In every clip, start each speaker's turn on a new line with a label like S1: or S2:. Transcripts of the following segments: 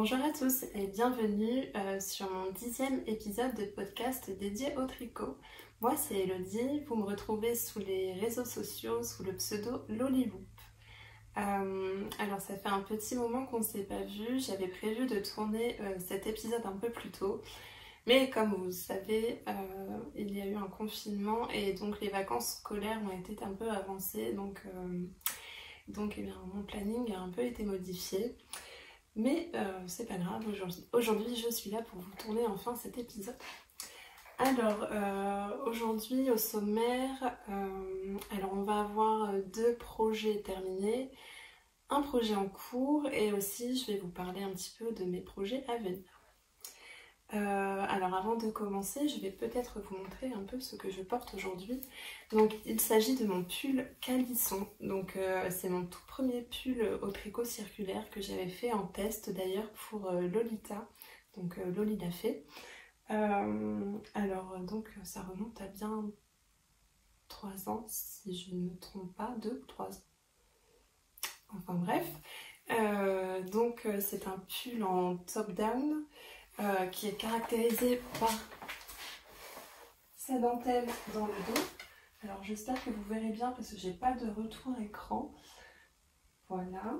S1: Bonjour à tous et bienvenue sur mon 10e épisode de podcast dédié au tricot. Moi c'est Elodie, vous me retrouvez sous les réseaux sociaux sous le pseudo Loliloop. Alors ça fait un petit moment qu'on ne s'est pas vu, j'avais prévu de tourner cet épisode un peu plus tôt. Mais comme vous le savez, il y a eu un confinement et donc les vacances scolaires ont été un peu avancées. Donc eh bien, mon planning a un peu été modifié. Mais c'est pas grave, aujourd'hui je suis là pour vous tourner enfin cet épisode. Alors aujourd'hui au sommaire, alors on va avoir deux projets terminés, un projet en cours et aussi je vais vous parler un petit peu de mes projets à venir. Alors avant de commencer, je vais peut-être vous montrer un peu ce que je porte aujourd'hui. Donc il s'agit de mon pull calisson. Donc c'est mon tout premier pull au tricot circulaire que j'avais fait en test d'ailleurs pour Lolita. Donc Loli l'a fait. Alors donc ça remonte à bien 3 ans si je ne me trompe pas, 2 ou 3 ans. Enfin bref. Donc c'est un pull en top-down. Qui est caractérisé par sa dentelle dans le dos. Alors j'espère que vous verrez bien parce que j'ai pas de retour écran. Voilà.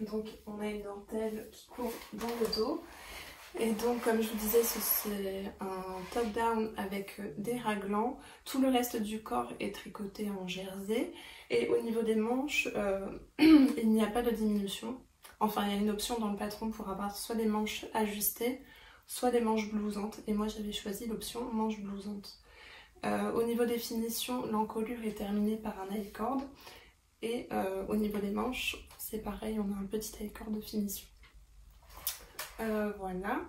S1: Donc on a une dentelle qui court dans le dos. Et donc comme je vous disais, c'est un top down avec des raglans. Tout le reste du corps est tricoté en jersey. Et au niveau des manches, il n'y a pas de diminution. Enfin, il y a une option dans le patron pour avoir soit des manches ajustées, soit des manches blousantes. Et moi, j'avais choisi l'option manches blousantes. Au niveau des finitions, l'encolure est terminée par un I-cord. Et au niveau des manches, c'est pareil, on a un petit I-cord de finition. Voilà.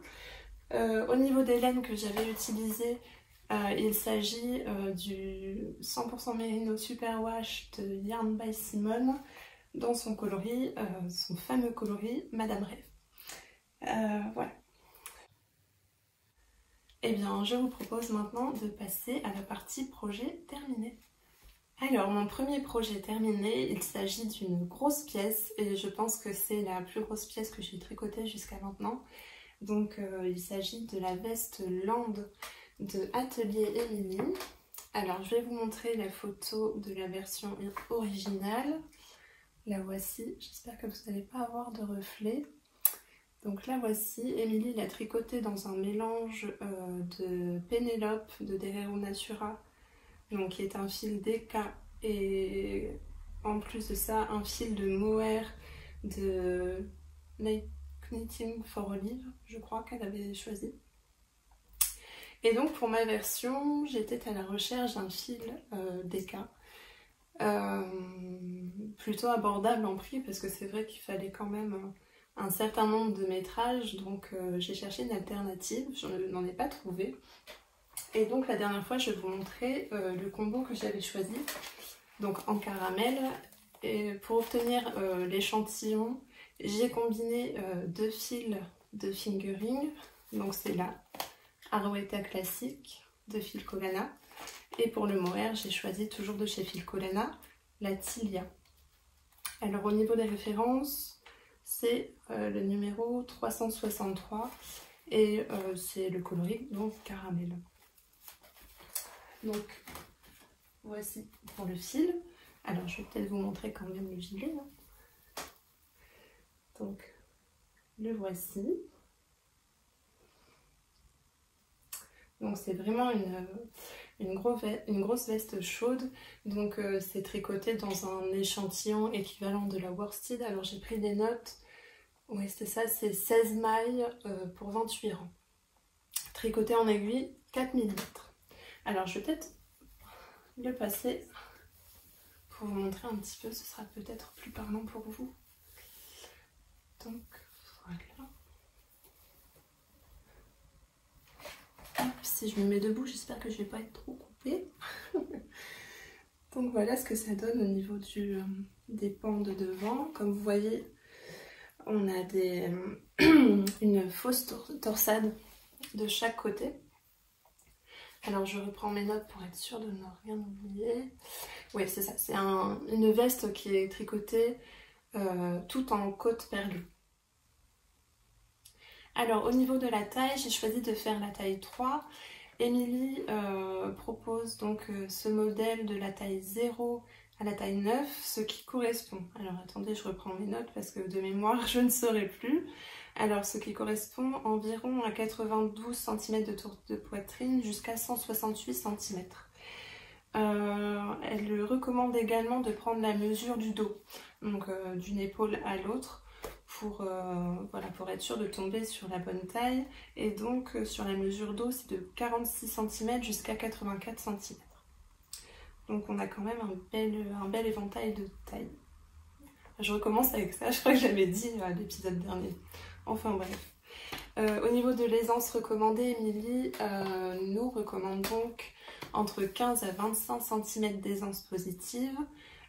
S1: Au niveau des laines que j'avais utilisées, il s'agit du 100% Merino Superwash de Yarn by Simone. Dans son coloris, son fameux coloris Madame Rêve. Voilà. Eh bien, je vous propose maintenant de passer à la partie projet terminé. Alors, mon premier projet terminé, il s'agit d'une grosse pièce et je pense que c'est la plus grosse pièce que j'ai tricotée jusqu'à maintenant. Donc, il s'agit de la veste Land de Atelier Émilie. Alors, je vais vous montrer la photo de la version originale. La voici, j'espère que vous n'allez pas avoir de reflet. Donc la voici, Émilie l'a tricotée dans un mélange de Pénélope de Derrero Natura, donc qui est un fil DK et en plus de ça un fil de mohair de Knitting for Olive, je crois qu'elle avait choisi. Et donc pour ma version, j'étais à la recherche d'un fil DK. Plutôt abordable en prix parce que c'est vrai qu'il fallait quand même un certain nombre de métrages, donc j'ai cherché une alternative, je n'en ai pas trouvé. Et donc la dernière fois je vais vous montrer le combo que j'avais choisi, donc en caramel. Et pour obtenir l'échantillon, j'ai combiné deux fils de fingering, donc c'est la Arouetta classique de fil Colana. Et pour le mohair, j'ai choisi toujours de chez Fil Colana, la Tilia. Alors au niveau des références, c'est le numéro 363 et c'est le coloris, donc caramel. Donc voici pour le fil. Alors je vais peut-être vous montrer quand même le gilet. Hein. Donc le voici. Donc c'est vraiment une grosse veste chaude, donc c'est tricoté dans un échantillon équivalent de la worsted. Alors j'ai pris des notes, oui c'est ça, c'est 16 mailles pour 28 rangs, tricoté en aiguille 4 mm. Alors je vais peut-être le passer pour vous montrer un petit peu, ce sera peut-être plus parlant pour vous. Donc voilà. Si je me mets debout, j'espère que je ne vais pas être trop coupée. Donc voilà ce que ça donne au niveau des pans de devant. Comme vous voyez, on a une fausse torsade de chaque côté. Alors je reprends mes notes pour être sûre de ne rien oublier. Oui, c'est ça, c'est une veste qui est tricotée tout en côte perlée. Alors au niveau de la taille, j'ai choisi de faire la taille 3. Émilie propose donc ce modèle de la taille 0 à la taille 9, ce qui correspond. Alors attendez, je reprends mes notes parce que de mémoire je ne saurais plus. Alors ce qui correspond environ à 92 cm de tour de poitrine jusqu'à 168 cm. Elle recommande également de prendre la mesure du dos, donc d'une épaule à l'autre, pour être sûr de tomber sur la bonne taille. Et donc sur la mesure dos, c'est de 46 cm jusqu'à 84 cm. Donc on a quand même un bel éventail de taille. Je recommence avec ça, je crois que j'avais dit à l'épisode dernier. Enfin bref. Au niveau de l'aisance recommandée, Émilie nous recommande donc entre 15 à 25 cm d'aisance positive.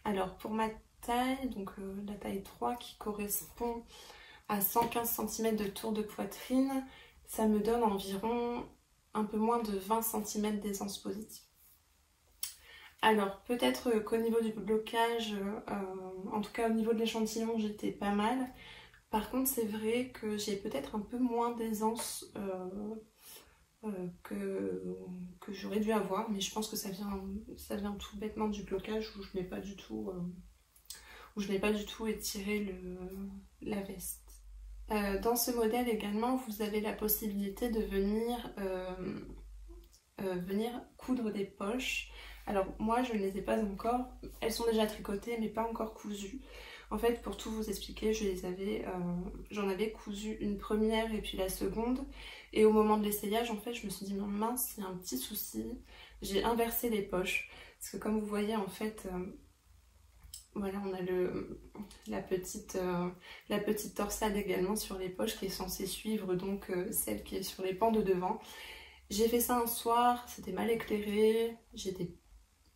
S1: Alors pour ma taille, donc la taille 3 qui correspond à 115 cm de tour de poitrine, ça me donne environ un peu moins de 20 cm d'aisance positive. Alors peut-être qu'au niveau du blocage, en tout cas au niveau de l'échantillon, j'étais pas mal. Par contre c'est vrai que j'ai peut-être un peu moins d'aisance que j'aurais dû avoir, mais je pense que ça vient tout bêtement du blocage où je n'ai pas du tout étiré la veste. Dans ce modèle également, vous avez la possibilité de venir coudre des poches. Alors moi je ne les ai pas encore, elles sont déjà tricotées mais pas encore cousues. En fait, pour tout vous expliquer, j'en avais cousu une première et puis la seconde. Et au moment de l'essayage, en fait, je me suis dit, mince, il y a un petit souci. J'ai inversé les poches. Parce que comme vous voyez, en fait, voilà, on a la petite torsade également sur les poches qui est censée suivre donc celle qui est sur les pans de devant. J'ai fait ça un soir, c'était mal éclairé, j'étais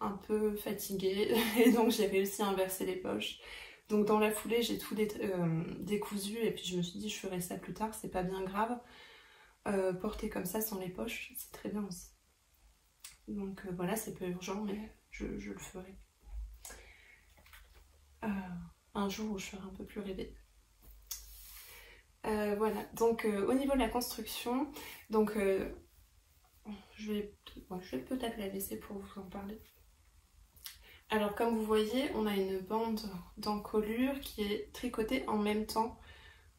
S1: un peu fatiguée et donc j'ai réussi à inverser les poches. Donc dans la foulée, j'ai tout décousu et puis je me suis dit je ferai ça plus tard, c'est pas bien grave. Porter comme ça sans les poches, c'est très bien aussi. Donc voilà, c'est peu urgent, mais je le ferai. Un jour où je serai un peu plus rêvée. Voilà, donc au niveau de la construction, donc je vais peut-être la laisser pour vous en parler. Alors comme vous voyez, on a une bande d'encolure qui est tricotée en même temps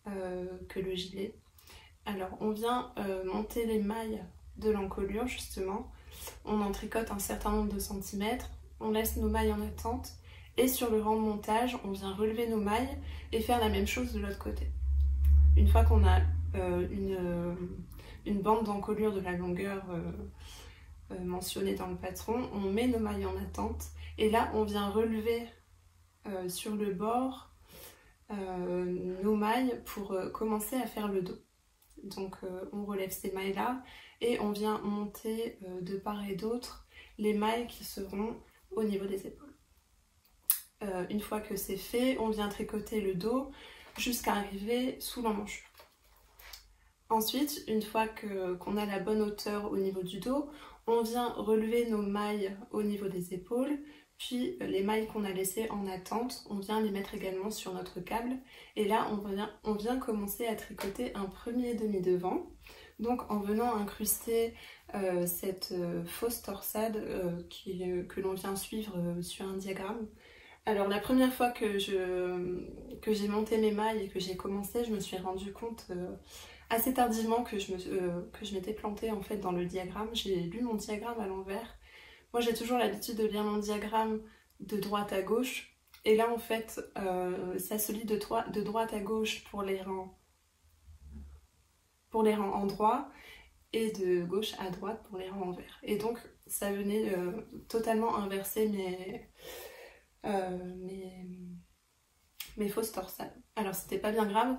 S1: que le gilet. Alors on vient monter les mailles de l'encolure justement, on en tricote un certain nombre de centimètres, on laisse nos mailles en attente et sur le rang de montage, on vient relever nos mailles et faire la même chose de l'autre côté. Une fois qu'on a une bande d'encolure de la longueur mentionnée dans le patron, on met nos mailles en attente et là on vient relever sur le bord nos mailles pour commencer à faire le dos. Donc on relève ces mailles là et on vient monter de part et d'autre les mailles qui seront au niveau des épaules. Une fois que c'est fait, on vient tricoter le dos jusqu'à arriver sous l'emmanchure. Ensuite, une fois qu'on a la bonne hauteur au niveau du dos, on vient relever nos mailles au niveau des épaules, puis les mailles qu'on a laissées en attente, on vient les mettre également sur notre câble. Et là, on vient commencer à tricoter un premier demi-devant, donc en venant incruster cette fausse torsade que l'on vient suivre sur un diagramme. Alors la première fois que j'ai monté mes mailles et que j'ai commencé, je me suis rendu compte assez tardivement que je m'étais plantée en fait dans le diagramme. J'ai lu mon diagramme à l'envers. Moi j'ai toujours l'habitude de lire mon diagramme de droite à gauche. Et là en fait ça se lit de droite à gauche pour les rangs en droit et de gauche à droite pour les rangs en vert. Et donc ça venait totalement inverser mes fausses torsades. Alors c'était pas bien grave,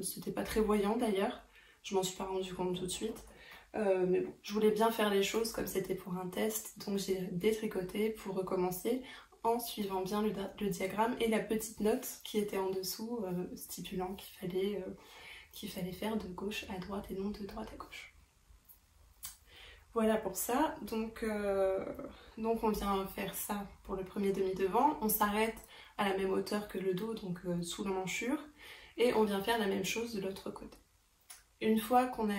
S1: c'était pas très voyant d'ailleurs, je m'en suis pas rendu compte tout de suite. Mais bon, je voulais bien faire les choses comme c'était pour un test, donc j'ai détricoté pour recommencer en suivant bien le diagramme et la petite note qui était en dessous stipulant qu'il fallait faire de gauche à droite et non de droite à gauche. Voilà pour ça, donc on vient faire ça pour le premier demi-devant, on s'arrête à la même hauteur que le dos, donc sous l'emmanchure, et on vient faire la même chose de l'autre côté. une fois qu'on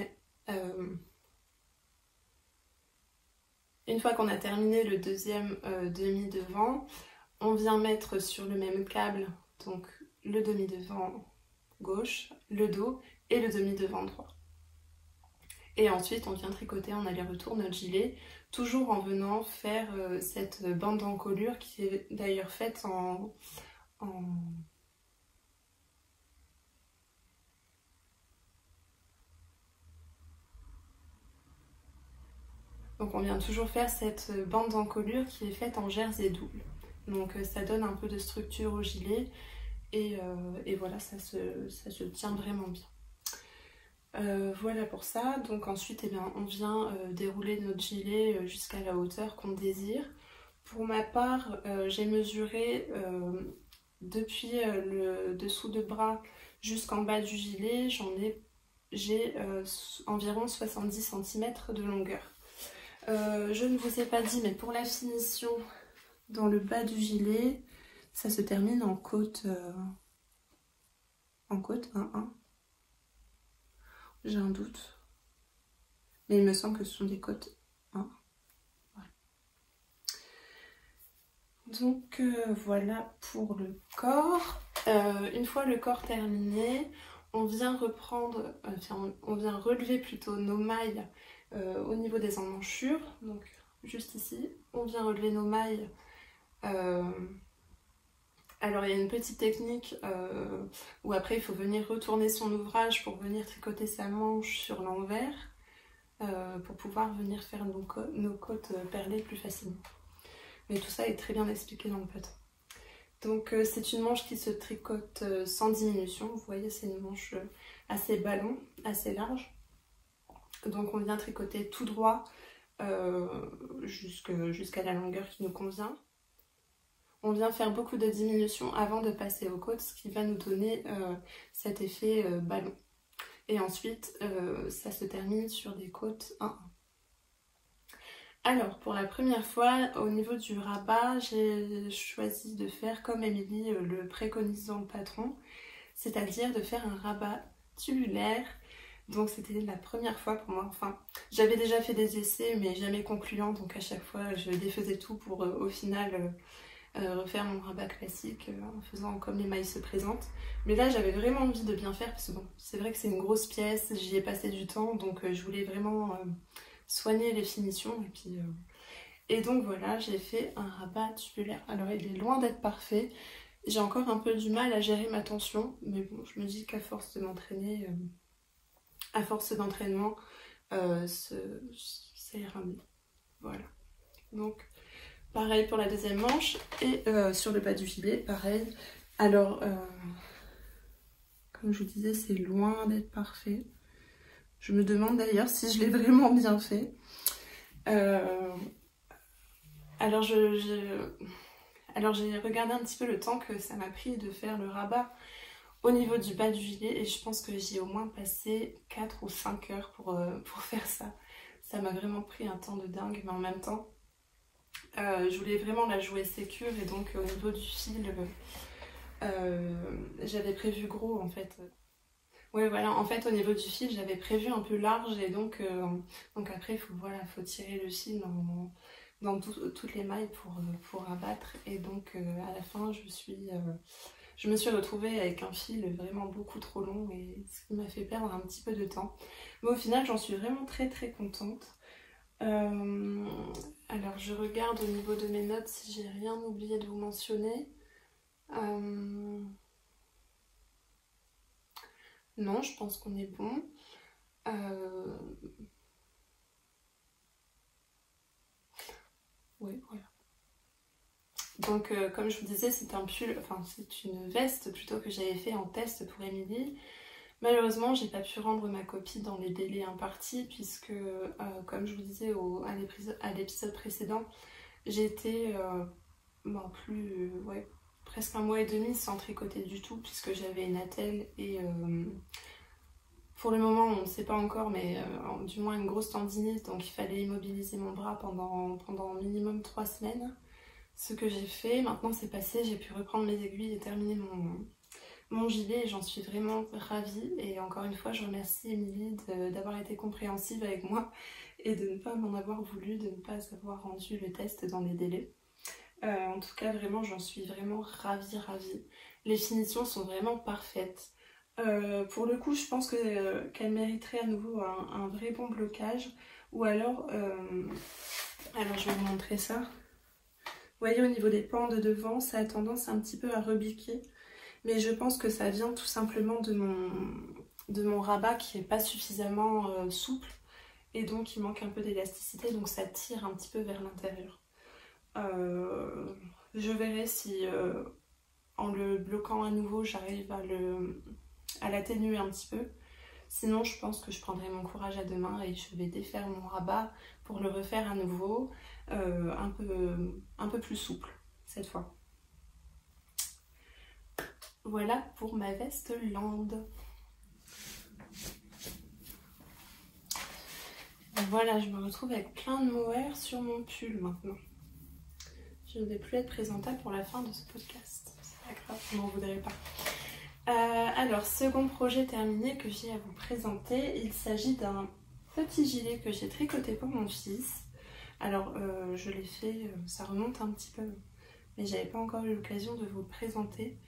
S1: a terminé le deuxième demi-devant, on vient mettre sur le même câble donc le demi-devant gauche, le dos et le demi-devant droit. Et ensuite, on vient tricoter en aller-retour notre gilet, toujours en venant faire cette bande d'encolure qui est d'ailleurs faite Donc on vient toujours faire cette bande d'encolure qui est faite en jersey double. Donc ça donne un peu de structure au gilet et voilà, ça se tient vraiment bien. Voilà pour ça. Donc ensuite, eh bien, on vient dérouler notre gilet jusqu'à la hauteur qu'on désire. Pour ma part, j'ai mesuré depuis le dessous de bras jusqu'en bas du gilet, j'ai environ 70 cm de longueur. Je ne vous ai pas dit, mais pour la finition dans le bas du gilet, ça se termine en côte 1-1. J'ai un doute, mais il me semble que ce sont des côtes 1. Voilà. Donc voilà pour le corps. Une fois le corps terminé, on vient on vient relever plutôt nos mailles au niveau des emmanchures. Donc juste ici, on vient relever nos mailles. Alors il y a une petite technique où après il faut venir retourner son ouvrage pour venir tricoter sa manche sur l'envers pour pouvoir venir faire nos côtes perlées plus facilement. Mais tout ça est très bien expliqué dans le peloton. Donc c'est une manche qui se tricote sans diminution. Vous voyez, c'est une manche assez ballon, assez large. Donc on vient tricoter tout droit jusqu'à la longueur qui nous convient. On vient faire beaucoup de diminution avant de passer aux côtes, ce qui va nous donner cet effet ballon. Et ensuite, ça se termine sur des côtes 1-1. Alors, pour la première fois, au niveau du rabat, j'ai choisi de faire comme Émilie le préconise dans le patron, c'est-à-dire de faire un rabat tubulaire. Donc c'était la première fois pour moi, enfin j'avais déjà fait des essais mais jamais concluants, donc à chaque fois je défaisais tout pour au final refaire mon rabat classique en faisant comme les mailles se présentent. Mais là j'avais vraiment envie de bien faire parce que bon, c'est vrai que c'est une grosse pièce, j'y ai passé du temps, donc je voulais vraiment soigner les finitions et donc voilà, j'ai fait un rabat tubulaire. Alors il est loin d'être parfait, j'ai encore un peu du mal à gérer ma tension, mais bon, je me dis qu'à force de m'entraîner, à force d'entraînement, ça ira mieux. Voilà. Donc, pareil pour la deuxième manche. Et sur le bas du gilet, pareil. Alors, comme je vous disais, c'est loin d'être parfait. Je me demande d'ailleurs si je l'ai vraiment bien fait. Alors, j'ai regardé un petit peu le temps que ça m'a pris de faire le rabat au niveau du bas du gilet et je pense que j'y ai au moins passé 4 ou 5 heures pour faire ça. Ça m'a vraiment pris un temps de dingue, mais en même temps, je voulais vraiment la jouer sécure et donc au niveau du fil, j'avais prévu gros en fait. Ouais, voilà, en fait au niveau du fil, j'avais prévu un peu large et donc après, faut tirer le fil dans toutes les mailles pour abattre et donc à la fin, je me suis retrouvée avec un fil vraiment beaucoup trop long et ce qui m'a fait perdre un petit peu de temps. Mais au final, j'en suis vraiment très très contente. Alors, je regarde au niveau de mes notes si j'ai rien oublié de vous mentionner. Non, je pense qu'on est bon. Oui, voilà. Donc comme je vous disais, c'est un pull, enfin c'est une veste plutôt que j'avais fait en test pour Émilie. Malheureusement, j'ai pas pu rendre ma copie dans les délais impartis puisque comme je vous disais à l'épisode précédent, j'ai été presque 1 mois et demi sans tricoter du tout puisque j'avais une attelle et pour le moment on ne sait pas encore mais du moins une grosse tendinite, donc il fallait immobiliser mon bras pendant minimum 3 semaines. Ce que j'ai fait, maintenant c'est passé, j'ai pu reprendre mes aiguilles et terminer mon gilet et j'en suis vraiment ravie. Et encore une fois, je remercie Émilie d'avoir été compréhensive avec moi et de ne pas m'en avoir voulu, de ne pas avoir rendu le test dans les délais. En tout cas, vraiment, j'en suis vraiment ravie. Les finitions sont vraiment parfaites. Pour le coup, je pense qu'elle mériterait à nouveau un vrai bon blocage. Ou alors je vais vous montrer ça. Vous voyez, au niveau des pans de devant, ça a tendance un petit peu à rebiquer. Mais je pense que ça vient tout simplement de mon rabat qui n'est pas suffisamment souple. Et donc, il manque un peu d'élasticité, donc ça tire un petit peu vers l'intérieur. Je verrai si en le bloquant à nouveau, j'arrive à l'atténuer un petit peu. Sinon, je pense que je prendrai mon courage à deux mains et je vais défaire mon rabat pour le refaire à nouveau, un peu plus souple cette fois. Voilà pour ma veste Land. Voilà, je me retrouve avec plein de mohair sur mon pull maintenant. Je ne vais plus être présentable pour la fin de ce podcast. C'est pas grave, je m'en voudrais pas. Alors, second projet terminé que j'ai à vous présenter. Il s'agit d'un petit gilet que j'ai tricoté pour mon fils. Alors, je l'ai fait, ça remonte un petit peu, mais j'avais pas encore eu l'occasion de vous le présenter.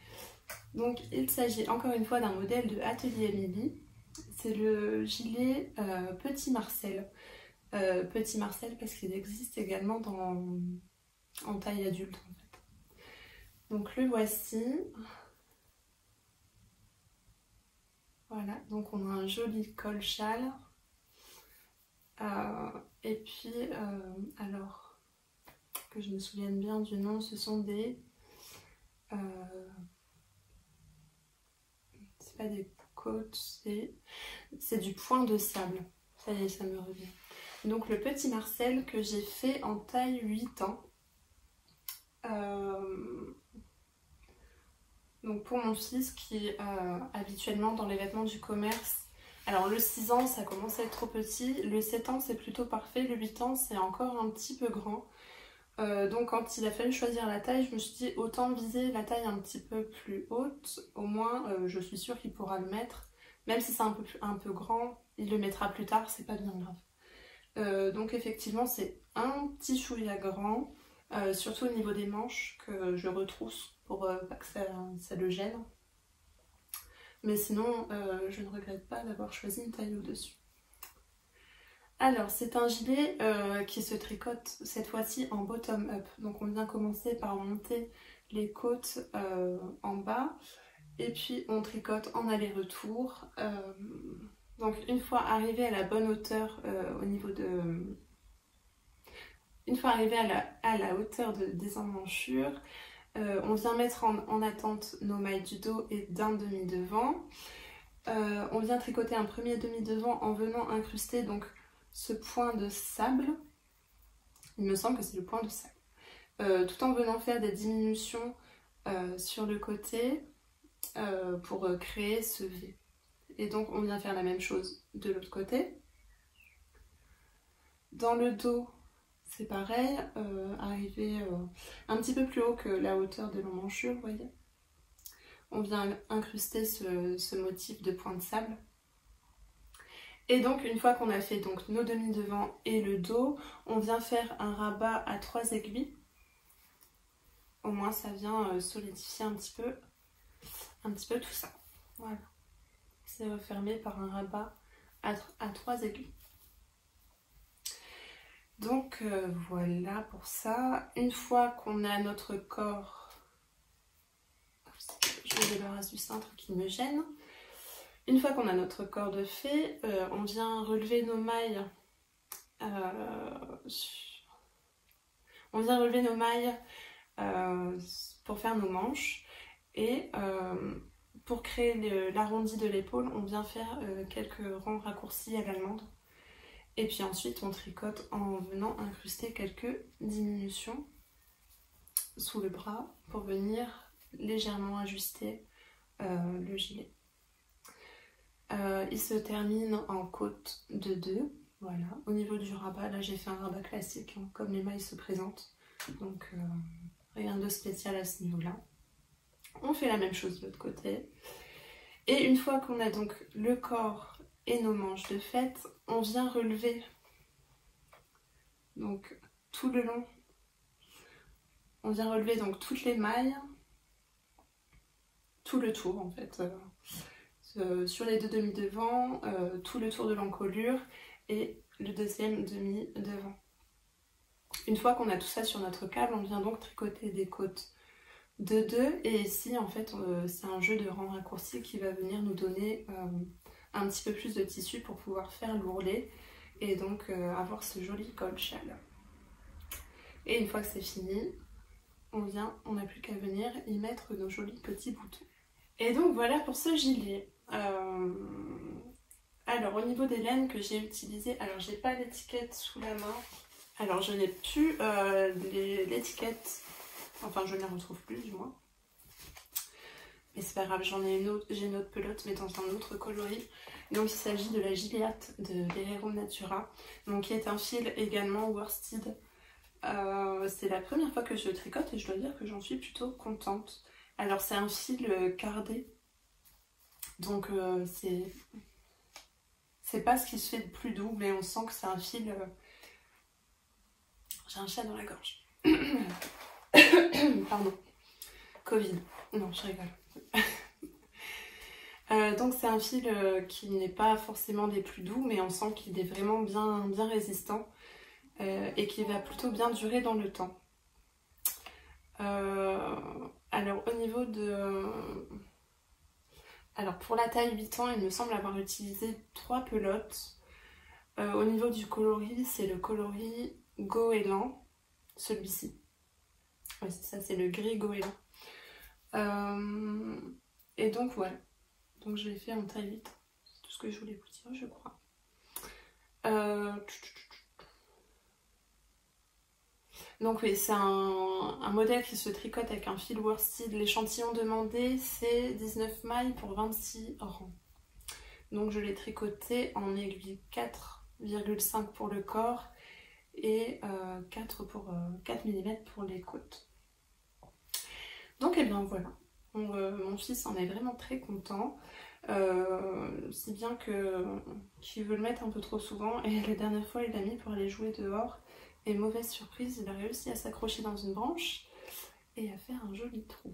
S1: Donc, il s'agit encore une fois d'un modèle de Atelier Émilie. C'est le gilet Petit Marcel. Petit Marcel parce qu'il existe également en taille adulte en fait. Donc le voici. Voilà, donc on a un joli col châle. Et puis, alors que je me souvienne bien du nom, ce sont des... c'est pas des côtes, c'est du point de sable. Ça y est, ça me revient. Donc le Petit Marcel que j'ai fait en taille 8 ans. Donc pour mon fils qui habituellement dans les vêtements du commerce, alors le 6 ans ça commence à être trop petit, le 7 ans c'est plutôt parfait, le 8 ans c'est encore un petit peu grand. Donc quand il a fallu choisir la taille, je me suis dit autant viser la taille un petit peu plus haute, au moins je suis sûre qu'il pourra le mettre, même si c'est un peu grand, il le mettra plus tard, c'est pas bien grave. Donc effectivement c'est un petit chouïa grand, surtout au niveau des manches que je retrousse pour pas que ça le gêne. Mais sinon je ne regrette pas d'avoir choisi une taille au-dessus. Alors, c'est un gilet qui se tricote cette fois-ci en bottom-up. Donc, on vient commencer par monter les côtes en bas. Et puis, on tricote en aller-retour. Donc, une fois arrivé à la bonne hauteur au niveau de... Une fois arrivé à la hauteur des emmanchures, on vient mettre en attente nos mailles du dos et d'un demi-devant. On vient tricoter un premier demi-devant en venant incruster donc ce point de sable, il me semble que c'est le point de sable, tout en venant faire des diminutions sur le côté pour créer ce V. Et donc on vient faire la même chose de l'autre côté. Dans le dos, c'est pareil, arriver un petit peu plus haut que la hauteur de l'emmanchure, vous voyez. On vient incruster ce motif de point de sable. Et donc une fois qu'on a fait donc nos demi-devants et le dos, on vient faire un rabat à 3 aiguilles. Au moins ça vient solidifier un petit peu tout ça. Voilà. C'est refermé par un rabat à 3 aiguilles. Donc voilà pour ça. Une fois qu'on a notre corps, je me débarrasse du cintre qui me gêne. Une fois qu'on a notre corps de fée, on vient relever nos mailles. Pour faire nos manches. Et pour créer l'arrondi de l'épaule, on vient faire quelques rangs raccourcis à l'allemande. Et puis ensuite, on tricote en venant incruster quelques diminutions sous le bras pour venir légèrement ajuster le gilet. Il se termine en côte de 2. Voilà. Au niveau du rabat, là j'ai fait un rabat classique, hein, comme les mailles se présentent. Donc rien de spécial à ce niveau-là. On fait la même chose de l'autre côté. Et une fois qu'on a donc le corps et nos manches de fait, on vient relever donc tout le long. On vient relever donc toutes les mailles, tout le tour en fait, sur les deux demi devant, tout le tour de l'encolure et le deuxième demi devant. Une fois qu'on a tout ça sur notre câble, on vient donc tricoter des côtes de 2 et ici en fait c'est un jeu de rang raccourci qui va venir nous donner un petit peu plus de tissu pour pouvoir faire l'ourlet et donc avoir ce joli col châle. Et une fois que c'est fini, on n'a plus qu'à venir y mettre nos jolis petits boutons. Et donc voilà pour ce gilet. Alors au niveau des laines que j'ai utilisées, alors j'ai pas l'étiquette sous la main, alors je n'ai plus l'étiquette, enfin je ne la retrouve plus du moins. Mais c'est pas grave, j'ai une autre pelote mais dans un autre coloris. Donc il s'agit de la Gilliatt de Lelerum Natura, donc qui est un fil également worsted. C'est la première fois que je tricote et je dois dire que j'en suis plutôt contente. Alors c'est un fil cardé, donc c'est pas ce qui se fait de plus doux, mais on sent que c'est un fil... J'ai un chat dans la gorge. Pardon. Covid. Non, je rigole. Donc c'est un fil qui n'est pas forcément des plus doux, mais on sent qu'il est vraiment bien résistant et qui va plutôt bien durer dans le temps. Alors au niveau de... Alors pour la taille 8 ans, il me semble avoir utilisé 3 pelotes. Au niveau du coloris, c'est le coloris goéland, celui-ci. Ouais, c'est ça, c'est le gris goéland. Et donc voilà. Donc je l'ai fait en taille 8. C'est tout ce que je voulais vous dire, je crois. Donc oui, c'est un modèle qui se tricote avec un fil worsted. L'échantillon demandé, c'est 19 mailles pour 26 rangs. Donc je l'ai tricoté en aiguille 4,5 pour le corps et 4 mm pour les côtes. Donc et bien voilà, mon fils en est vraiment très content. Si bien qu'il veut le mettre un peu trop souvent et la dernière fois il l'a mis pour aller jouer dehors. Et mauvaise surprise, il a réussi à s'accrocher dans une branche et à faire un joli trou.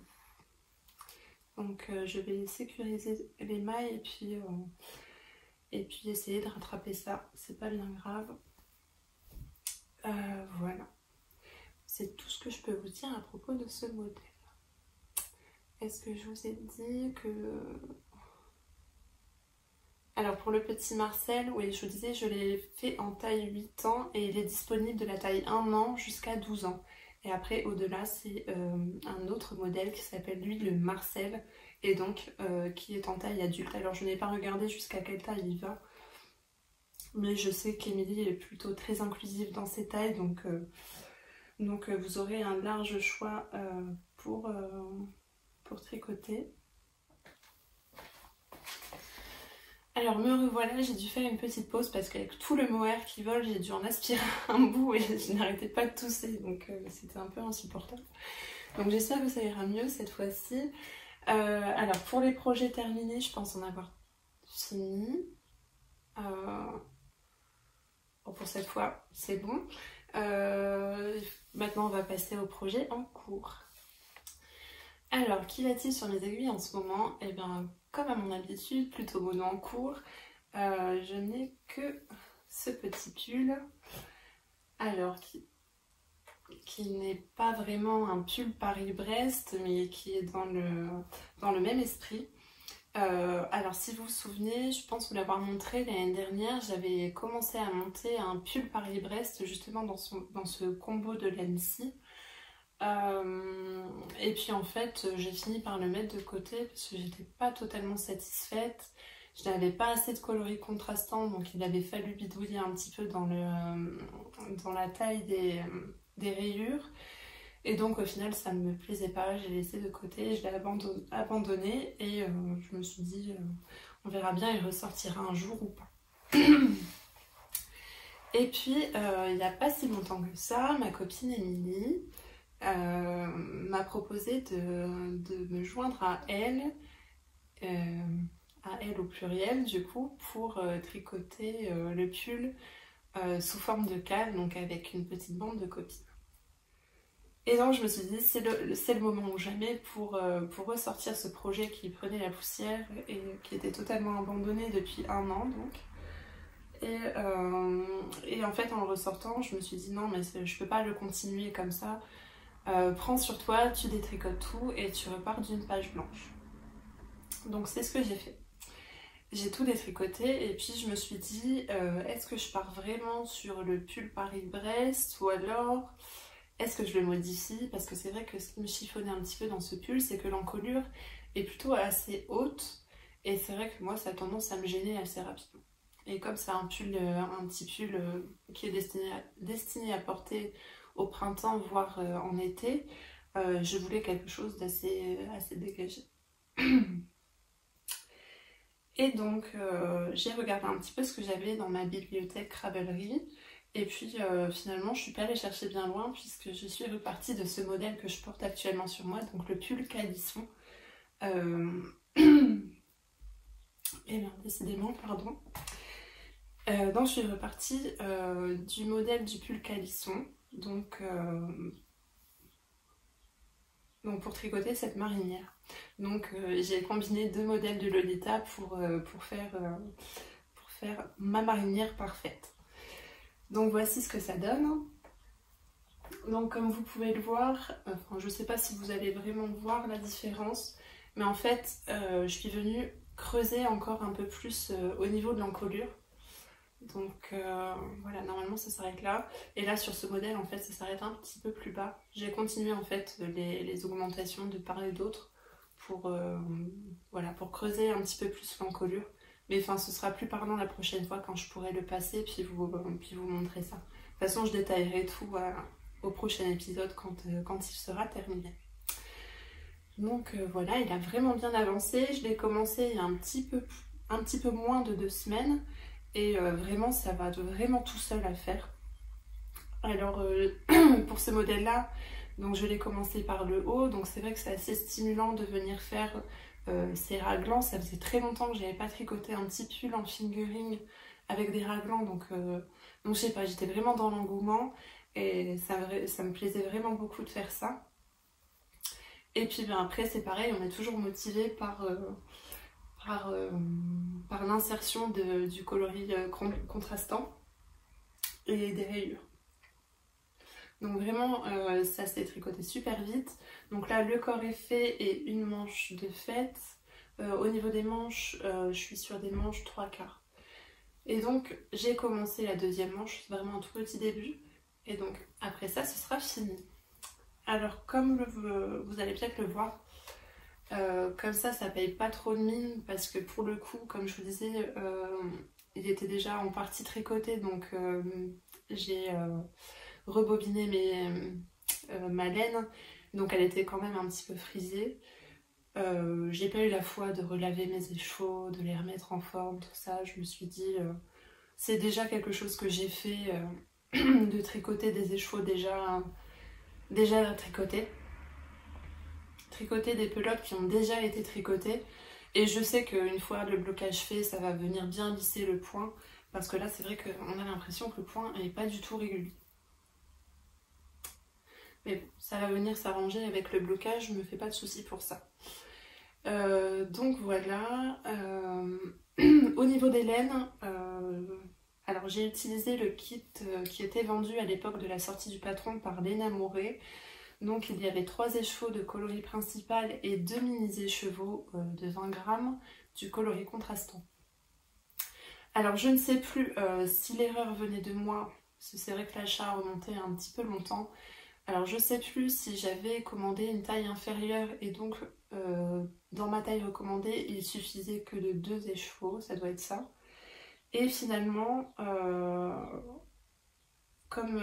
S1: Donc je vais sécuriser les mailles et puis essayer de rattraper ça. C'est pas bien grave. Voilà. C'est tout ce que je peux vous dire à propos de ce modèle. Est-ce que je vous ai dit que... Alors pour le petit Marcel, oui, je vous disais, je l'ai fait en taille 8 ans et il est disponible de la taille 1 an jusqu'à 12 ans. Et après, au-delà, c'est un autre modèle qui s'appelle lui le Marcel et donc qui est en taille adulte. Alors je n'ai pas regardé jusqu'à quelle taille il va, mais je sais qu'Emilie est plutôt très inclusive dans ses tailles, donc vous aurez un large choix pour tricoter. Alors me revoilà, j'ai dû faire une petite pause parce qu'avec tout le mohair qui vole, j'ai dû en aspirer un bout et je n'arrêtais pas de tousser, donc c'était un peu insupportable. Donc j'espère que ça ira mieux cette fois-ci. Alors pour les projets terminés, je pense en avoir fini. Bon, pour cette fois, c'est bon. Maintenant on va passer au projet en cours. Alors, qu'y a-t-il sur mes aiguilles en ce moment? Eh bien, comme à mon habitude, plutôt mono en cours, je n'ai que ce petit pull. Alors, qui n'est pas vraiment un pull Paris-Brest, mais qui est dans le même esprit. Alors, si vous vous souvenez, je pense vous l'avoir montré l'année dernière, j'avais commencé à monter un pull Paris-Brest, justement dans ce combo de laine-ci. Et puis en fait j'ai fini par le mettre de côté parce que j'étais pas totalement satisfaite. Je n'avais pas assez de coloris contrastants, donc il avait fallu bidouiller un petit peu dans la taille des rayures. Et donc au final ça ne me plaisait pas, j'ai laissé de côté, je l'ai abandonné et je me suis dit on verra bien, il ressortira un jour ou pas. Et puis il n'y a pas si longtemps que ça, ma copine Émilie m'a proposé de me joindre à elle au pluriel du coup, pour tricoter le pull sous forme de cale, donc avec une petite bande de copines. Et donc je me suis dit, c'est le moment ou jamais pour ressortir ce projet qui prenait la poussière et qui était totalement abandonné depuis 1 an donc. Et en fait en le ressortant, je me suis dit non mais je peux pas le continuer comme ça. Prends sur toi, tu détricotes tout et tu repars d'une page blanche. Donc c'est ce que j'ai fait. J'ai tout détricoté et puis je me suis dit, est-ce que je pars vraiment sur le pull Paris-Brest ou alors est-ce que je le modifie? Parce que c'est vrai que ce qui me chiffonnait un petit peu dans ce pull, c'est que l'encolure est plutôt assez haute et c'est vrai que moi ça a tendance à me gêner assez rapidement. Et comme c'est un petit pull qui est destiné à porter au printemps voire en été, je voulais quelque chose d'assez dégagé. Et donc j'ai regardé un petit peu ce que j'avais dans ma bibliothèque Ravelry et puis finalement je suis pas allée chercher bien loin puisque je suis repartie de ce modèle que je porte actuellement sur moi, donc le pull calisson. Et bien décidément, pardon. Donc je suis repartie du modèle du pull calisson, donc pour tricoter cette marinière. Donc j'ai combiné 2 modèles de Lolita pour faire ma marinière parfaite. Donc voici ce que ça donne. Donc comme vous pouvez le voir, enfin je sais pas si vous allez vraiment voir la différence, mais en fait je suis venue creuser encore un peu plus au niveau de l'encolure. Donc voilà, normalement ça s'arrête là. Et là sur ce modèle en fait ça s'arrête un petit peu plus bas. J'ai continué en fait les augmentations de part et d'autre pour creuser un petit peu plus l'encolure. Mais enfin ce sera plus parlant la prochaine fois quand je pourrai le passer puis vous montrer ça. De toute façon je détaillerai tout au prochain épisode quand il sera terminé. Donc voilà, il a vraiment bien avancé. Je l'ai commencé il y a un petit peu moins de 2 semaines. Et vraiment ça va vraiment tout seul à faire. Alors pour ce modèle là, donc je l'ai commencé par le haut, donc c'est vrai que c'est assez stimulant de venir faire ces raglans. Ça faisait très longtemps que j'avais pas tricoté un petit pull en fingering avec des raglans, donc je sais pas, j'étais vraiment dans l'engouement et ça me plaisait vraiment beaucoup de faire ça. Et puis ben, après c'est pareil, on est toujours motivé par l'insertion du coloris contrastant et des rayures. Donc vraiment ça s'est tricoté super vite. Donc là le corps est fait et une manche de fête. Au niveau des manches, je suis sur des manches 3/4. Et donc j'ai commencé la 2e manche, c'est vraiment un tout petit début. Et donc après ça ce sera fini. Alors comme vous allez peut-être le voir, comme ça paye pas trop de mine parce que pour le coup, comme je vous disais, il était déjà en partie tricoté, donc j'ai rebobiné ma laine, donc elle était quand même un petit peu frisée. J'ai pas eu la foi de relaver mes échaux, de les remettre en forme, tout ça. Je me suis dit, c'est déjà quelque chose que j'ai fait, de tricoter des échaux déjà tricotés. Tricoter des pelotes qui ont déjà été tricotées, et je sais qu'une fois le blocage fait, ça va venir bien lisser le point, parce que là c'est vrai qu'on a l'impression que le point n'est pas du tout régulier. Mais bon, ça va venir s'arranger avec le blocage, je me fais pas de soucis pour ça. Donc voilà, au niveau des laines, alors j'ai utilisé le kit qui était vendu à l'époque de la sortie du patron par Léna Mouret. Donc il y avait 3 écheveaux de coloris principal et 2 mini-écheveaux de 20 grammes du coloris contrastant. Alors je ne sais plus si l'erreur venait de moi, parce que c'est vrai que l'achat a remonté un petit peu longtemps. Alors je ne sais plus si j'avais commandé une taille inférieure et donc dans ma taille recommandée il suffisait que de 2 écheveaux, ça doit être ça. Et finalement, comme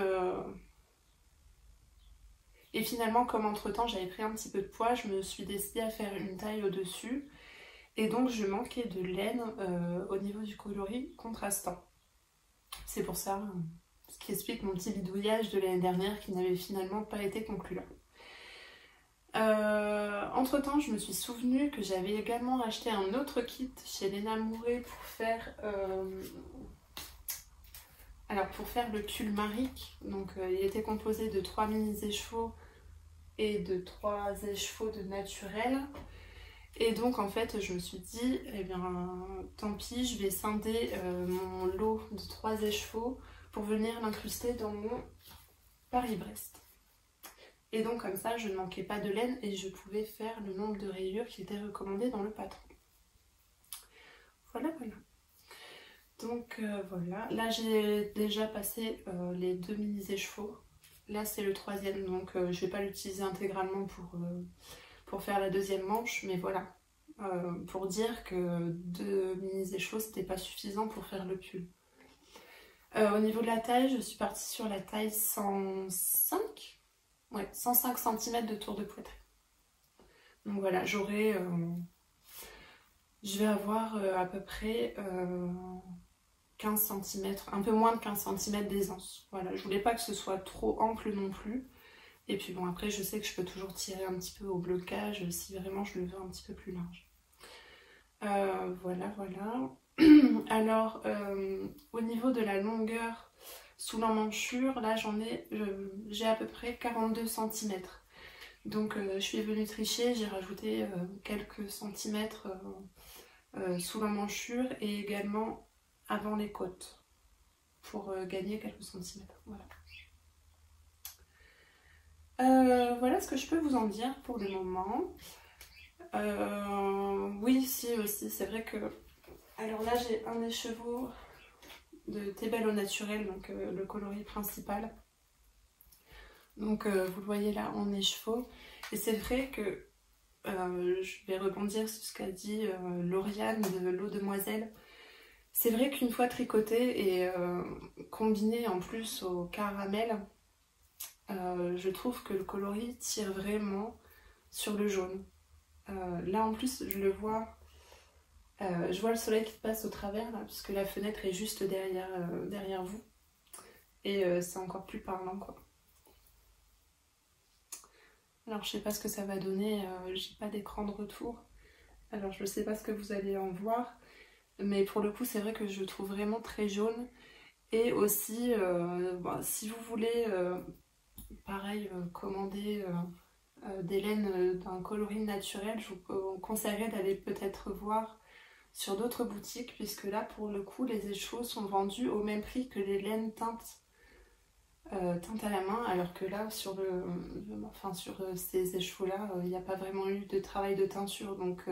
S1: entre temps j'avais pris un petit peu de poids, je me suis décidée à faire une taille au-dessus. Et donc je manquais de laine au niveau du coloris contrastant. C'est pour ça, ce qui explique mon petit bidouillage de l'année dernière qui n'avait finalement pas été concluant. Entre temps, je me suis souvenu que j'avais également acheté un autre kit chez Léna Mouret pour faire le pull Maric. Donc il était composé de 3 mini écheveaux et de 3 écheveaux de naturel. Et donc en fait je me suis dit, eh bien tant pis, je vais scinder mon lot de 3 écheveaux pour venir l'incruster dans mon Paris-Brest. Et donc comme ça je ne manquais pas de laine et je pouvais faire le nombre de rayures qui était recommandé dans le patron. Voilà. Donc voilà, là j'ai déjà passé les 2 mini écheveaux. Là c'est le 3e, donc je ne vais pas l'utiliser intégralement pour faire la 2e manche, mais voilà. Pour dire que 2 mini écheveaux c'était pas suffisant pour faire le pull. Au niveau de la taille, je suis partie sur la taille 105. Ouais, 105 cm de tour de poitrine. Donc voilà, je vais avoir à peu près 15 cm, un peu moins de 15 cm d'aisance. Voilà, je voulais pas que ce soit trop ample non plus. Et puis bon, après je sais que je peux toujours tirer un petit peu au blocage si vraiment je le veux un petit peu plus large. Voilà. Alors, au niveau de la longueur sous l'emmanchure, là j'ai à peu près 42 cm. Donc je suis venue tricher, j'ai rajouté quelques centimètres sous l'emmanchure et également avant les côtes pour gagner quelques centimètres. Voilà ce que je peux vous en dire pour le moment. Oui, si aussi, c'est vrai que... Alors là j'ai un écheveau de Thébel au naturel, donc le coloris principal. Donc vous le voyez là en écheveau. Et c'est vrai que je vais rebondir sur ce qu'a dit Lauriane de l'eau demoiselle. C'est vrai qu'une fois tricoté et combiné en plus au caramel, je trouve que le coloris tire vraiment sur le jaune. Là en plus je le vois, je vois le soleil qui passe au travers là, puisque la fenêtre est juste derrière vous. Et c'est encore plus parlant quoi. Alors je sais pas ce que ça va donner, j'ai pas d'écran de retour. Alors je sais pas ce que vous allez en voir. Mais pour le coup c'est vrai que je le trouve vraiment très jaune. Et aussi si vous voulez pareil commander des laines d'un coloris naturel, je vous conseillerais d'aller peut-être voir sur d'autres boutiques, puisque là pour le coup les écheveaux sont vendus au même prix que les laines teintes à la main, alors que là sur ces écheveaux là il n'y a pas vraiment eu de travail de teinture, donc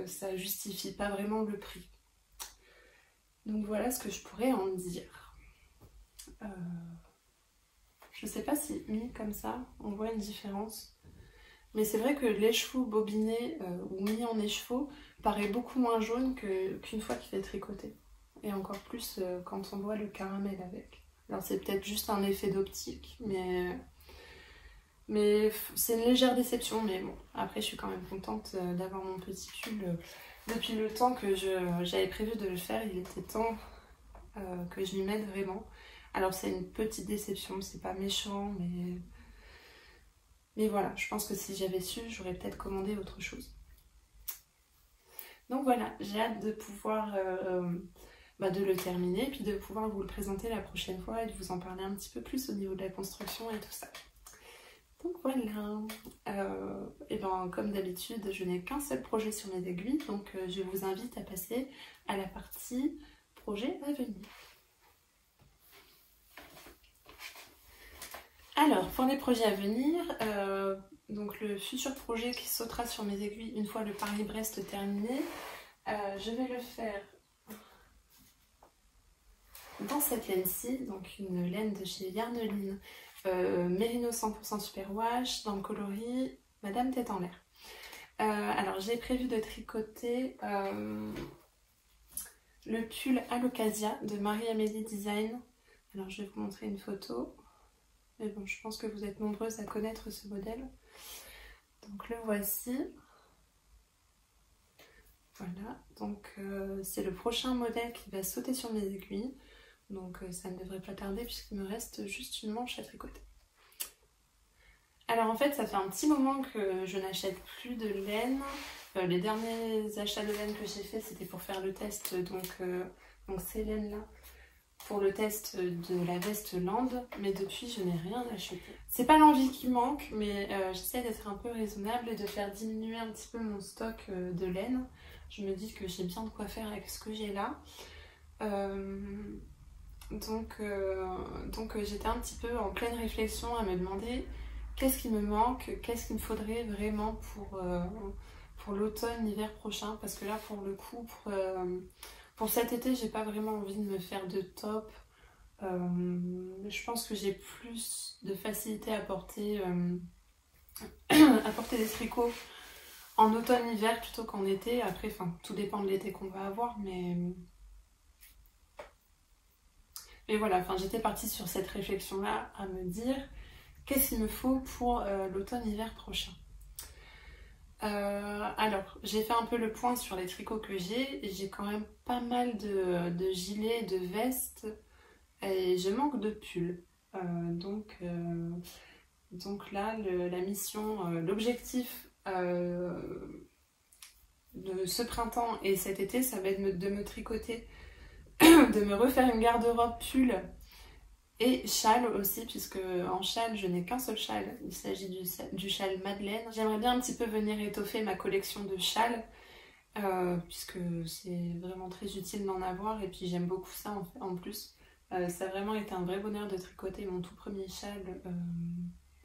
S1: ça justifie pas vraiment le prix. Donc voilà ce que je pourrais en dire. Je sais pas si mis comme ça on voit une différence, mais c'est vrai que l'écheveau bobiné ou mis en écheveau paraît beaucoup moins jaune qu'une fois qu'il est tricoté, et encore plus quand on voit le caramel avec. Alors c'est peut-être juste un effet d'optique, mais c'est une légère déception. Mais bon, après je suis quand même contente d'avoir mon petit pull. Depuis le temps que j'avais prévu de le faire, il était temps que je m'y mette vraiment. Alors c'est une petite déception, c'est pas méchant, mais voilà, je pense que si j'avais su, j'aurais peut-être commandé autre chose. Donc voilà, j'ai hâte de pouvoir de le terminer, puis de pouvoir vous le présenter la prochaine fois et de vous en parler un petit peu plus au niveau de la construction et tout ça. Donc voilà, et ben comme d'habitude, je n'ai qu'un seul projet sur mes aiguilles, donc je vous invite à passer à la partie projet à venir. Alors, pour les projets à venir, donc le futur projet qui sautera sur mes aiguilles une fois le Paris-Brest terminé, je vais le faire dans cette laine-ci, donc une laine de chez Yarneline, Mérino 100% Superwash, dans le coloris Madame Tête en l'air. Alors j'ai prévu de tricoter le pull Alocasia de Marie-Amélie Design. Alors je vais vous montrer une photo. Mais bon, je pense que vous êtes nombreuses à connaître ce modèle. Donc le voici. Voilà, donc c'est le prochain modèle qui va sauter sur mes aiguilles. Donc ça ne devrait pas tarder puisqu'il me reste juste une manche à tricoter. Alors en fait, ça fait un petit moment que je n'achète plus de laine. Les derniers achats de laine que j'ai fait, c'était pour faire le test, donc ces laines-là, pour le test de la veste Land, mais depuis je n'ai rien acheté. C'est pas l'envie qui manque, mais j'essaie d'être un peu raisonnable et de faire diminuer un petit peu mon stock de laine. Je me dis que j'ai bien de quoi faire avec ce que j'ai là. Donc j'étais un petit peu en pleine réflexion à me demander qu'est-ce qui me manque, qu'est-ce qu'il me faudrait vraiment pour l'automne, l'hiver prochain, parce que là pour le coup, pour cet été, j'ai pas vraiment envie de me faire de top. Je pense que j'ai plus de facilité à porter des tricots en automne-hiver plutôt qu'en été. Après, tout dépend de l'été qu'on va avoir, mais voilà, j'étais partie sur cette réflexion-là à me dire qu'est-ce qu'il me faut pour l'automne-hiver prochain. Alors, j'ai fait un peu le point sur les tricots que j'ai. J'ai quand même pas mal de gilets, de vestes et je manque de pulls. Donc là, la mission, l'objectif de ce printemps et cet été, ça va être de me tricoter, de me refaire une garde-robe pull et châle aussi, puisque en châle, je n'ai qu'un seul châle, il s'agit du châle Madeleine. J'aimerais bien un petit peu venir étoffer ma collection de châles, puisque c'est vraiment très utile d'en avoir, et puis j'aime beaucoup ça en plus. Ça a vraiment été un vrai bonheur de tricoter mon tout premier châle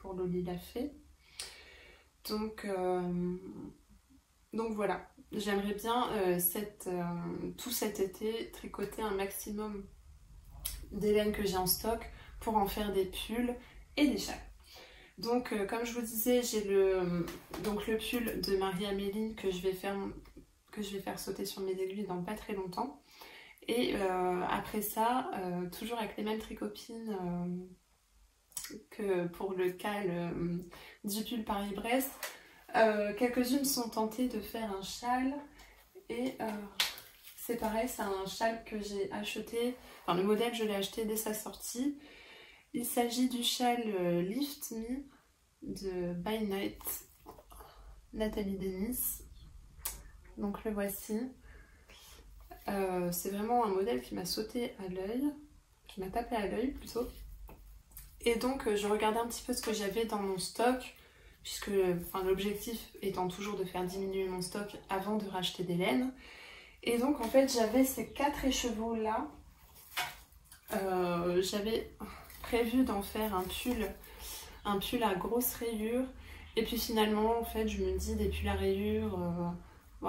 S1: pour Loli l'a fait. Donc voilà, j'aimerais bien tout cet été tricoter un maximum des laines que j'ai en stock pour en faire des pulls et des châles. Donc comme je vous disais, j'ai le pull de Marie-Amélie que je vais faire sauter sur mes aiguilles dans pas très longtemps. Et après ça, toujours avec les mêmes tricopines que pour le cal du pull Paris-Brest, quelques-unes sont tentées de faire un châle et c'est pareil, c'est un châle que j'ai acheté, le modèle je l'ai acheté dès sa sortie. Il s'agit du châle Lift Me de By Night, Nathalie Denis. Donc le voici. C'est vraiment un modèle qui m'a sauté à l'œil, qui m'a tapé à l'œil plutôt. Et donc je regardais un petit peu ce que j'avais dans mon stock, puisque l'objectif étant toujours de faire diminuer mon stock avant de racheter des laines. Et donc en fait j'avais ces 4 écheveaux là. J'avais prévu d'en faire un pull à grosse rayure. Et puis finalement en fait je me dis des pulls à rayures,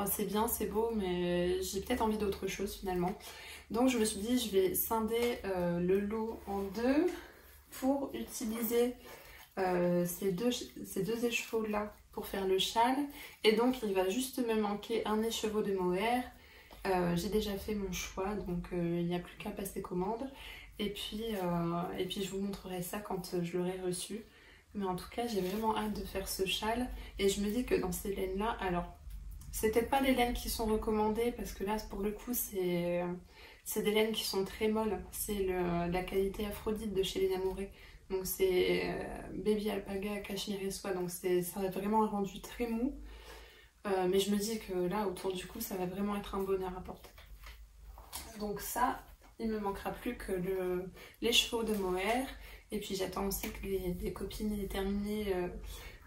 S1: c'est bien, c'est beau, mais j'ai peut-être envie d'autre chose finalement. Donc je me suis dit je vais scinder le lot en deux pour utiliser ces deux écheveaux là pour faire le châle. Et donc il va juste me manquer un écheveau de mohair. J'ai déjà fait mon choix, donc il n'y a plus qu'à passer commande. Et puis je vous montrerai ça quand je l'aurai reçu. Mais en tout cas, j'ai vraiment hâte de faire ce châle. Et je me dis que dans ces laines-là, alors, c'est peut-être pas les laines qui sont recommandées, parce que là, pour le coup, c'est des laines qui sont très molles. C'est la qualité Aphrodite de chez Les Amoureux. Donc c'est Baby Alpaga Cachemire et Soie. Donc ça a vraiment un rendu très mou. Mais je me dis que là, autour du cou, ça va vraiment être un bonheur à porter. Donc ça, il me manquera plus que les chevaux de mohair. Et puis j'attends aussi que les copines aient terminé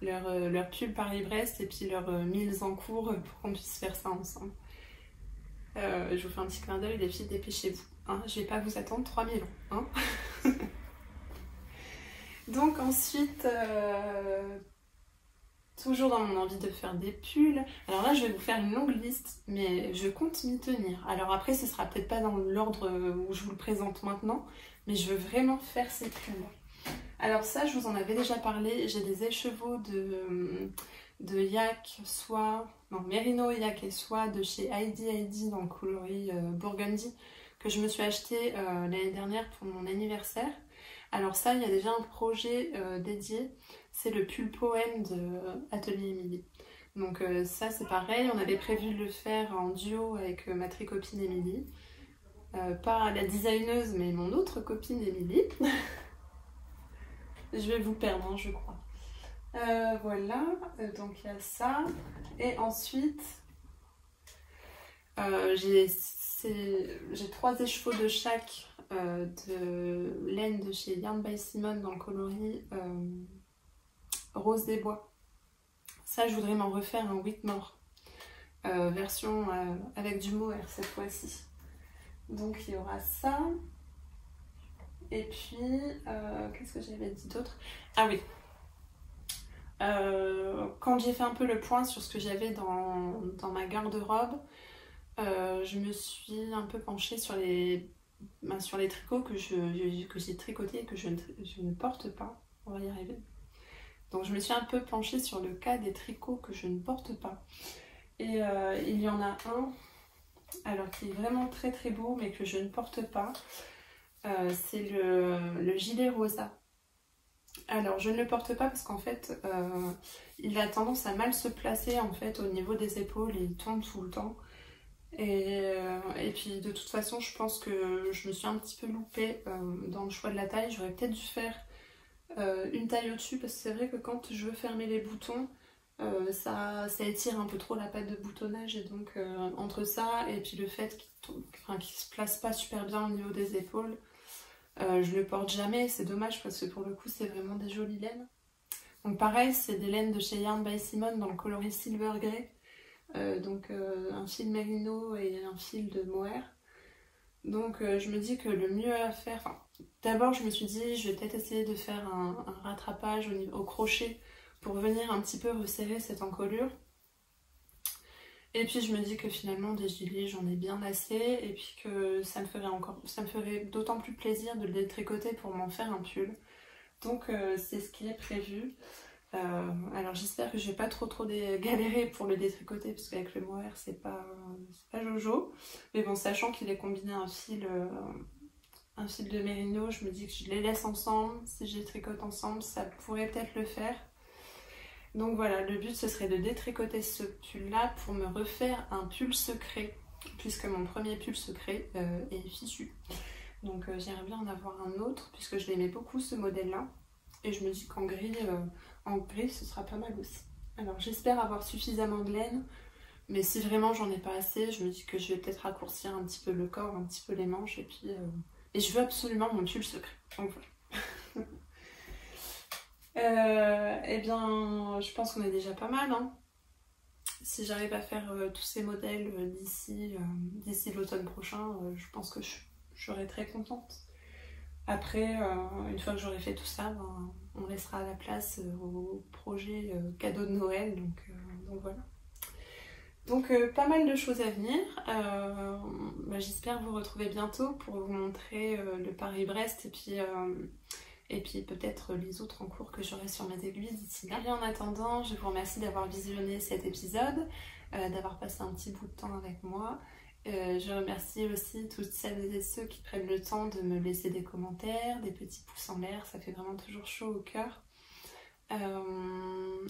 S1: leur pull Paris-Brest et puis leurs milles en cours pour qu'on puisse faire ça ensemble. Je vous fais un petit clin d'œil, les filles, dépêchez-vous. Hein, je vais pas vous attendre 3000 ans. Hein. Donc ensuite... toujours dans mon envie de faire des pulls. Alors là, je vais vous faire une longue liste, mais je compte m'y tenir. Alors après, ce sera peut-être pas dans l'ordre où je vous le présente maintenant, mais je veux vraiment faire ces pulls. Alors ça, je vous en avais déjà parlé. J'ai des écheveaux de yak, soie, mérino, yak et soie de chez Heidi dans le coloris Burgundy que je me suis acheté l'année dernière pour mon anniversaire. Alors ça, il y a déjà un projet dédié. C'est le pull poème de Atelier Émilie. Donc ça c'est pareil, on avait prévu de le faire en duo avec ma tricopine Émilie. Pas la designeuse mais mon autre copine Émilie. Je vais vous perdre, hein, je crois. Voilà, donc il y a ça. Et ensuite, j'ai 3 écheveaux de chaque de laine de chez Yarn by Simone dans le coloris rose des bois. Ça, je voudrais m'en refaire un Whitmore, version avec du mohair cette fois-ci. Donc il y aura ça. Et puis, qu'est-ce que j'avais dit d'autre? Ah oui, quand j'ai fait un peu le point sur ce que j'avais dans ma garde-robe, je me suis un peu penchée sur les tricots que j'ai tricotés et que je ne porte pas. On va y arriver. Donc je me suis un peu penchée sur le cas des tricots que je ne porte pas. Et il y en a un, alors qui est vraiment très très beau mais que je ne porte pas. C'est le gilet rosa. Alors je ne le porte pas parce qu'en fait il a tendance à mal se placer en fait au niveau des épaules, il tombe tout le temps. Et puis de toute façon je pense que je me suis un petit peu loupée dans le choix de la taille. J'aurais peut-être dû faire une taille au-dessus parce que c'est vrai que quand je veux fermer les boutons ça étire un peu trop la patte de boutonnage, et donc entre ça et puis le fait qu'il se place pas super bien au niveau des épaules, je le porte jamais. C'est dommage parce que pour le coup c'est vraiment des jolies laines. Donc pareil, c'est des laines de chez Yarn by Simone dans le coloris Silver Grey, donc un fil mérino et un fil de mohair. Donc je me dis que le mieux à faire, enfin d'abord je me suis dit je vais peut-être essayer de faire un rattrapage au crochet pour venir un petit peu resserrer cette encolure. Et puis je me dis que finalement des gilets j'en ai bien assez, et puis que ça me ferait d'autant plus plaisir de le détricoter pour m'en faire un pull. Donc c'est ce qui est prévu. Alors j'espère que je vais pas trop galérer pour le détricoter parce qu'avec le mohair c'est pas jojo. Mais bon, sachant qu'il est combiné à un fil de mérino, je me dis que je les laisse ensemble. Si je les tricote ensemble, ça pourrait peut-être le faire. Donc voilà, le but ce serait de détricoter ce pull là pour me refaire un pull secret, puisque mon premier pull secret est fichu. Donc j'aimerais bien en avoir un autre puisque je l'aimais beaucoup ce modèle là, et je me dis qu'en gris ce sera pas mal aussi. Alors j'espère avoir suffisamment de laine, mais si vraiment j'en ai pas assez, je me dis que je vais peut-être raccourcir un petit peu le corps, un petit peu les manches, et puis et je veux absolument mon pull secret. Donc voilà. Eh bien, je pense qu'on est déjà pas mal, hein. Si j'arrive à faire tous ces modèles d'ici l'automne prochain, je pense que je serai très contente. Après, une fois que j'aurai fait tout ça, ben, on laissera la place au projet cadeau de Noël, donc voilà. Donc pas mal de choses à venir. J'espère vous retrouver bientôt pour vous montrer le Paris-Brest et puis peut-être les autres en cours que j'aurai sur mes aiguilles d'ici là. Et en attendant, je vous remercie d'avoir visionné cet épisode, d'avoir passé un petit bout de temps avec moi. Je remercie aussi toutes celles et ceux qui prennent le temps de me laisser des commentaires, des petits pouces en l'air, ça fait vraiment toujours chaud au cœur.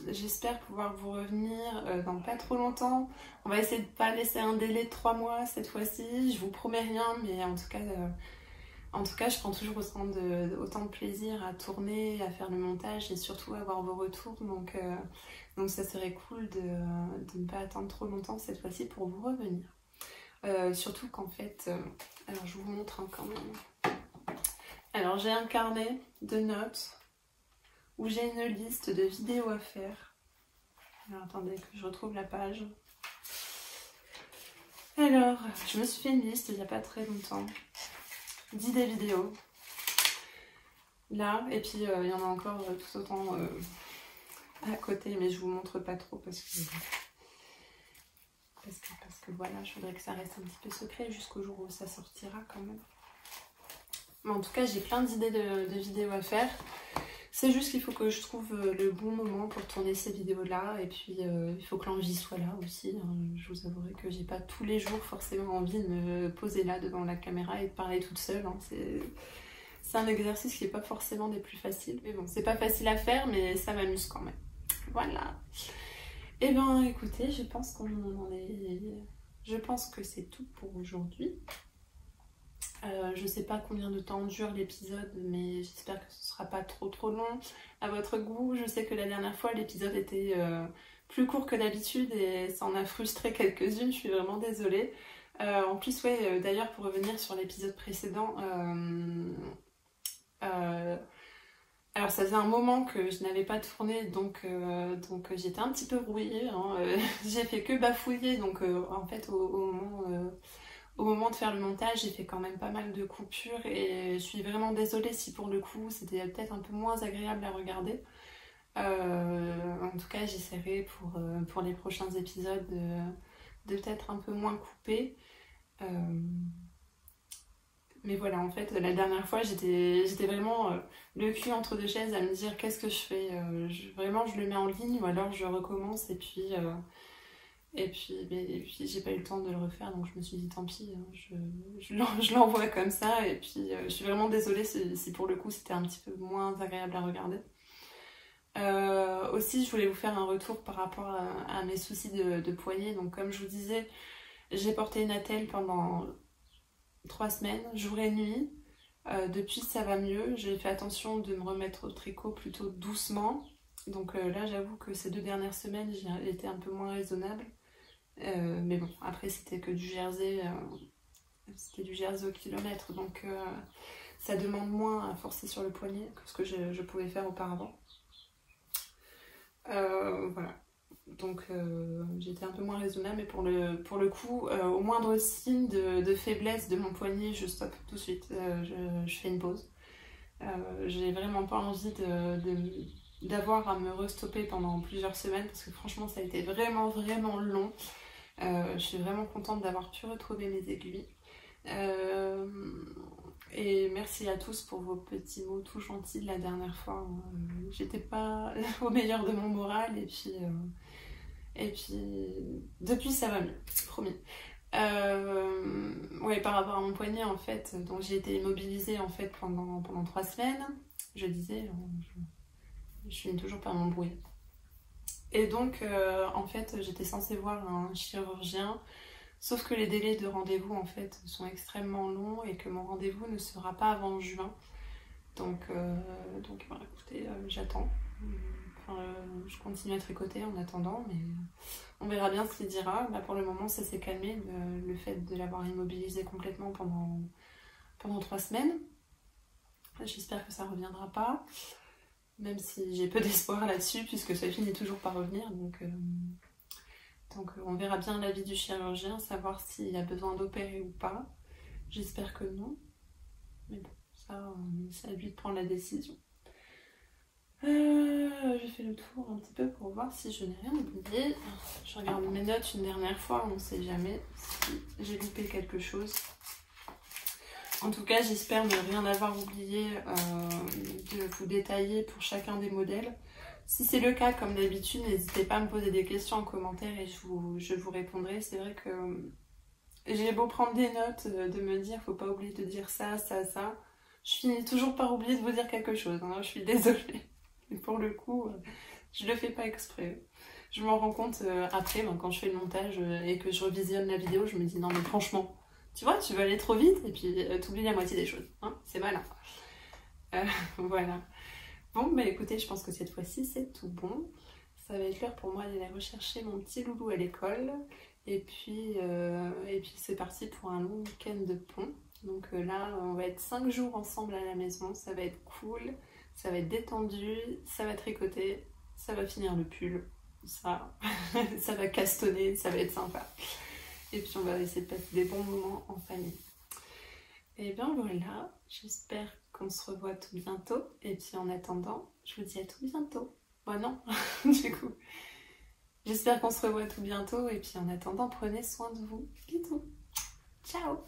S1: J'espère pouvoir vous revenir dans pas trop longtemps. On va essayer de pas laisser un délai de 3 mois cette fois-ci, je vous promets rien, mais en tout cas je prends toujours autant de plaisir à tourner, à faire le montage et surtout à avoir vos retours, donc ça serait cool de ne pas attendre trop longtemps cette fois-ci pour vous revenir. Surtout qu'en fait, alors je vous montre quand même. Alors j'ai un carnet de notes où j'ai une liste de vidéos à faire. Alors attendez que je retrouve la page. Alors, je me suis fait une liste il n'y a pas très longtemps d'idées vidéos. Là, et puis il y en a encore tout autant à côté, mais je vous montre pas trop parce que voilà, je voudrais que ça reste un petit peu secret jusqu'au jour où ça sortira quand même. Mais en tout cas, j'ai plein d'idées de vidéos à faire. C'est juste qu'il faut que je trouve le bon moment pour tourner ces vidéos-là. Et puis, il faut que l'envie soit là aussi. Je vous avouerai que j'ai pas tous les jours forcément envie de me poser là devant la caméra et de parler toute seule. C'est un exercice qui est pas forcément des plus faciles. Mais bon, c'est pas facile à faire, mais ça m'amuse quand même. Voilà. Et bien, écoutez, je pense que c'est tout pour aujourd'hui. Je sais pas combien de temps dure l'épisode, mais j'espère que ce sera pas trop long à votre goût. Je sais que la dernière fois l'épisode était plus court que d'habitude et ça en a frustré quelques-unes, je suis vraiment désolée. En plus, ouais, d'ailleurs pour revenir sur l'épisode précédent, alors ça faisait un moment que je n'avais pas tourné, donc j'étais un petit peu rouillée, hein. J'ai fait que bafouiller, donc en fait au moment de faire le montage, j'ai fait quand même pas mal de coupures et je suis vraiment désolée si pour le coup c'était peut-être un peu moins agréable à regarder. En tout cas, j'essaierai pour les prochains épisodes de peut-être un peu moins couper. Mais voilà, en fait, la dernière fois, j'étais vraiment le cul entre deux chaises à me dire qu'est-ce que je fais. Vraiment, je le mets en ligne ou alors je recommence et puis j'ai pas eu le temps de le refaire, donc je me suis dit tant pis, hein, je l'envoie comme ça. Et puis je suis vraiment désolée si pour le coup c'était un petit peu moins agréable à regarder. Aussi, je voulais vous faire un retour par rapport à mes soucis de poignet. Donc comme je vous disais, j'ai porté une attelle pendant 3 semaines, jour et nuit. Depuis, ça va mieux. J'ai fait attention de me remettre au tricot plutôt doucement. Donc là, j'avoue que ces 2 dernières semaines, j'ai été un peu moins raisonnable. Mais bon, après, c'était que du jersey. C'était du jersey au kilomètre. Donc ça demande moins à forcer sur le poignet que ce que je pouvais faire auparavant. Voilà. Donc j'étais un peu moins raisonnable, mais pour le coup, au moindre signe de faiblesse de mon poignet, je stoppe tout de suite, je fais une pause. J'ai vraiment pas envie d'avoir à me restopper pendant plusieurs semaines, parce que franchement ça a été vraiment long. Je suis vraiment contente d'avoir pu retrouver mes aiguilles. Et merci à tous pour vos petits mots tout gentils la dernière fois. J'étais pas au meilleur de mon moral et puis depuis ça va mieux, promis. Ouais, par rapport à mon poignet en fait, donc j'ai été immobilisée en fait pendant 3 semaines. Je disais, je finis toujours par m'embrouiller. Et donc en fait j'étais censée voir un chirurgien. Sauf que les délais de rendez-vous en fait sont extrêmement longs et que mon rendez-vous ne sera pas avant juin. Donc bah, écoutez, j'attends. Enfin, je continue à tricoter en attendant, mais on verra bien ce qu'il dira. Là pour le moment ça s'est calmé, le fait de l'avoir immobilisé complètement pendant 3 semaines. J'espère que ça ne reviendra pas, même si j'ai peu d'espoir là-dessus puisque ça finit toujours par revenir. Donc on verra bien l'avis du chirurgien, savoir s'il a besoin d'opérer ou pas. J'espère que non. Mais bon, ça c'est à lui de prendre la décision. J'ai fait le tour un petit peu pour voir si je n'ai rien oublié. Je regarde mes notes une dernière fois, on ne sait jamais si j'ai loupé quelque chose. En tout cas, j'espère ne rien avoir oublié de vous détailler pour chacun des modèles. Si c'est le cas, comme d'habitude, n'hésitez pas à me poser des questions en commentaire et je vous répondrai. C'est vrai que j'ai beau prendre des notes, de me dire faut pas oublier de dire ça. Je finis toujours par oublier de vous dire quelque chose, hein, je suis désolée. Et pour le coup, je le fais pas exprès. Je m'en rends compte après, quand je fais le montage et que je revisionne la vidéo, je me dis non mais franchement, tu vois, tu vas aller trop vite et puis t'oublies la moitié des choses. Hein, c'est malin. Voilà. Bon, bah écoutez, je pense que cette fois-ci, c'est tout bon. Ça va être l'heure pour moi d'aller rechercher mon petit loulou à l'école. Et puis c'est parti pour un long week-end de pont. Donc là, on va être 5 jours ensemble à la maison. Ça va être cool, ça va être détendu, ça va tricoter, ça va finir le pull. Ça va castonner, ça va être sympa. Et puis on va essayer de passer des bons moments en famille. Et bien voilà, j'espère qu'on se revoit tout bientôt. Et puis en attendant, je vous dis à tout bientôt. Bon non, du coup. J'espère qu'on se revoit tout bientôt. Et puis en attendant, prenez soin de vous. Bisous. Ciao.